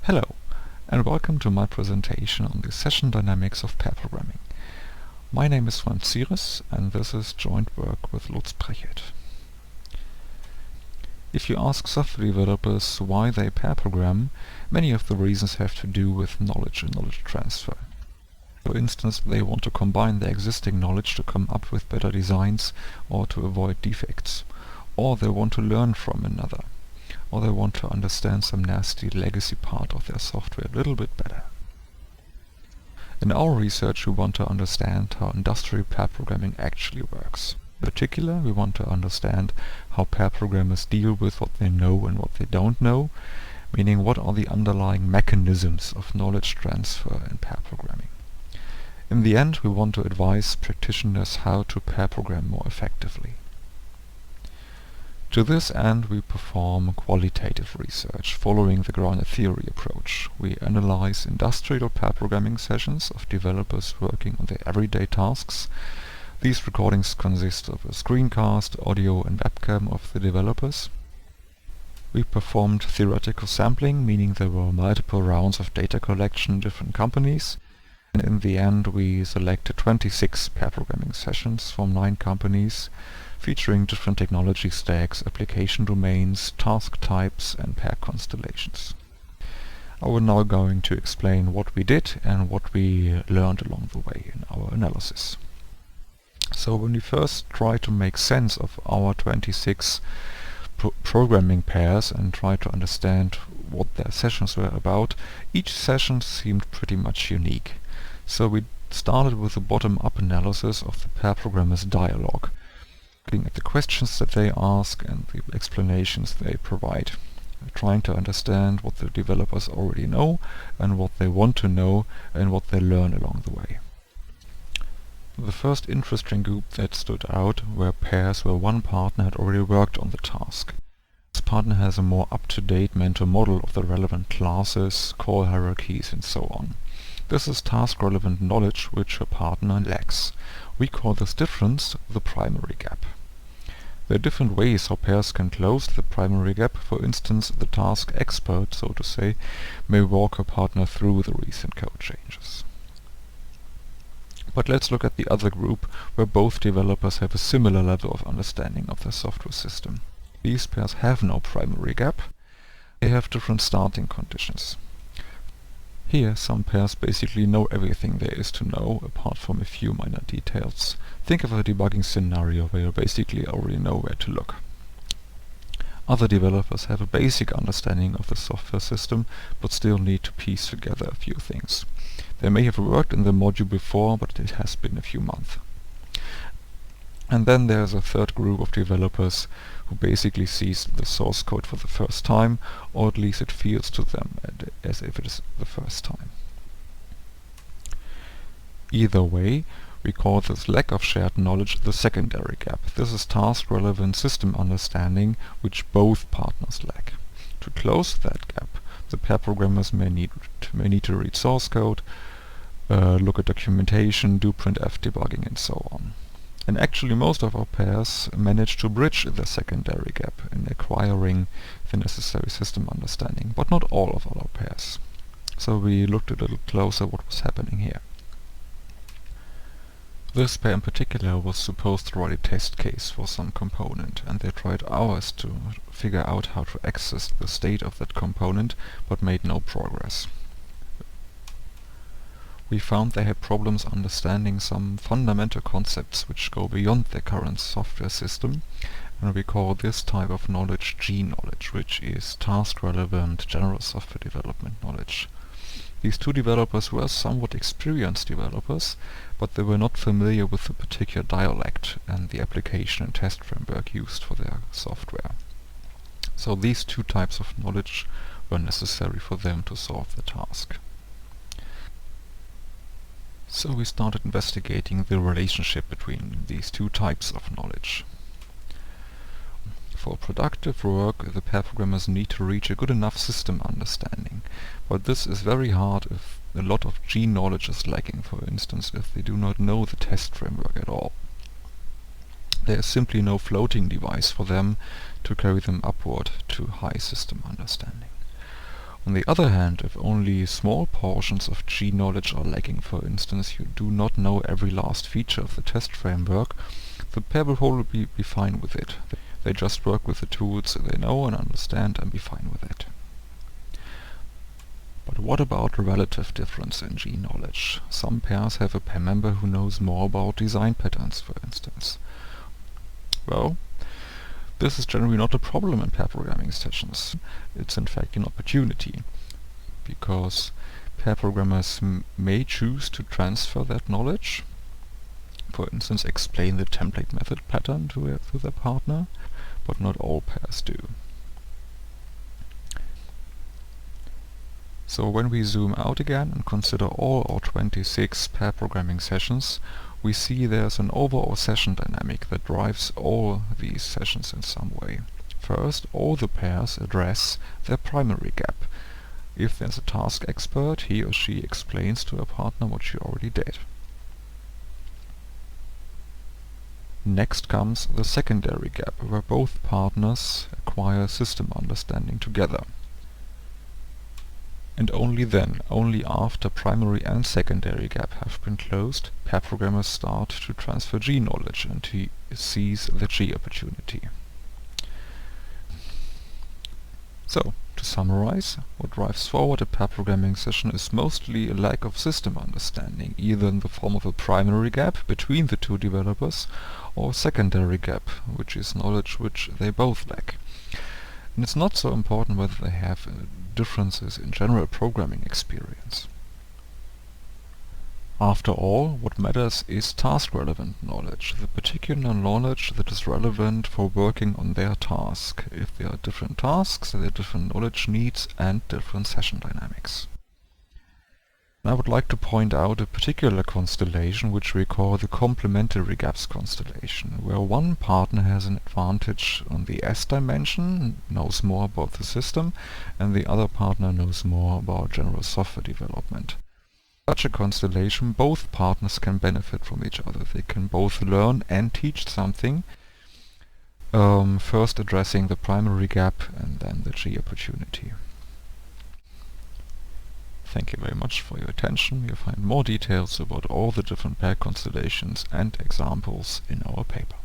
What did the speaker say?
Hello, and welcome to my presentation on the session dynamics of pair programming. My name is Franz Zieres, and this is joint work with Lutz Brechet. If you ask software developers why they pair program, many of the reasons have to do with knowledge and knowledge transfer. For instance, they want to combine their existing knowledge to come up with better designs or to avoid defects, or they want to learn from another, or they want to understand some nasty legacy part of their software a little bit better. In our research, we want to understand how industrial pair programming actually works. In particular, we want to understand how pair programmers deal with what they know and what they don't know, meaning what are the underlying mechanisms of knowledge transfer in pair programming. In the end, we want to advise practitioners how to pair program more effectively. To this end, we perform qualitative research following the grounded theory approach. We analyze industrial pair programming sessions of developers working on their everyday tasks. These recordings consist of a screencast, audio and webcam of the developers. We performed theoretical sampling, meaning there were multiple rounds of data collection in different companies. And in the end, we selected 26 pair programming sessions from 9 companies, featuring different technology stacks, application domains, task types and pair constellations. I will now going to explain what we did and what we learned along the way in our analysis. So when we first tried to make sense of our 26 programming pairs and tried to understand what their sessions were about, each session seemed pretty much unique. So we started with a bottom-up analysis of the pair programmers' dialogue, looking at the questions that they ask and the explanations they provide, trying to understand what the developers already know and what they want to know and what they learn along the way. The first interesting group that stood out were pairs where one partner had already worked on the task. This partner has a more up-to-date mental model of the relevant classes, call hierarchies and so on. This is task-relevant knowledge which her partner lacks. We call this difference the primary gap. There are different ways how pairs can close the primary gap. For instance, the task expert, so to say, may walk her partner through the recent code changes. But let's look at the other group, where both developers have a similar level of understanding of their software system. These pairs have no primary gap. They have different starting conditions. Here, some pairs basically know everything there is to know, apart from a few minor details. Think of a debugging scenario where you basically already know where to look. Other developers have a basic understanding of the software system, but still need to piece together a few things. They may have worked in the module before, but it has been a few months. And then there's a third group of developers who basically sees the source code for the first time, or at least it feels to them as if it is the first time. Either way, we call this lack of shared knowledge the secondary gap. This is task-relevant system understanding which both partners lack. To close that gap, the pair programmers may need to read source code, look at documentation, do printf debugging and so on. And actually most of our pairs manage to bridge the secondary gap in acquiring the necessary system understanding, but not all of our pairs. So we looked a little closer what was happening here. This pair in particular was supposed to write a test case for some component, and they tried hours to figure out how to access the state of that component, but made no progress. We found they had problems understanding some fundamental concepts which go beyond their current software system, and we call this type of knowledge G-knowledge, which is task-relevant general software development knowledge. These two developers were somewhat experienced developers, but they were not familiar with the particular dialect and the application and test framework used for their software. So these two types of knowledge were necessary for them to solve the task. So we started investigating the relationship between these two types of knowledge. For productive work, the pair programmers need to reach a good enough system understanding, but this is very hard if a lot of G knowledge is lacking, for instance if they do not know the test framework at all. There is simply no floating device for them to carry them upward to high system understanding. On the other hand, if only small portions of G knowledge are lacking, for instance, you do not know every last feature of the test framework, the pair will probably be fine with it. They just work with the tools they know and understand and be fine with it. But what about relative difference in G knowledge? Some pairs have a pair member who knows more about design patterns, for instance. Well, this is generally not a problem in pair programming sessions. It's in fact an opportunity, because pair programmers may choose to transfer that knowledge, for instance explain the template method pattern to their partner, but not all pairs do. So when we zoom out again and consider all our 26 pair programming sessions, we see there's an overall session dynamic that drives all these sessions in some way. First, all the pairs address their primary gap. If there's a task expert, he or she explains to a partner what she already did. Next comes the secondary gap, where both partners acquire system understanding together. And only then, only after primary and secondary gap have been closed, pair programmers start to transfer G knowledge and to seize the G opportunity. So, to summarize, what drives forward a pair programming session is mostly a lack of system understanding, either in the form of a primary gap between the two developers, or a secondary gap, which is knowledge which they both lack. And it's not so important whether they have differences in general programming experience. After all, what matters is task-relevant knowledge, the particular knowledge that is relevant for working on their task. If there are different tasks, there are different knowledge needs and different session dynamics. I would like to point out a particular constellation which we call the complementary gaps constellation, where one partner has an advantage on the S dimension, knows more about the system, and the other partner knows more about general software development. In such a constellation, both partners can benefit from each other. They can both learn and teach something, first addressing the primary gap and then the G opportunity. Thank you very much for your attention. You'll find more details about all the different pair constellations and examples in our paper.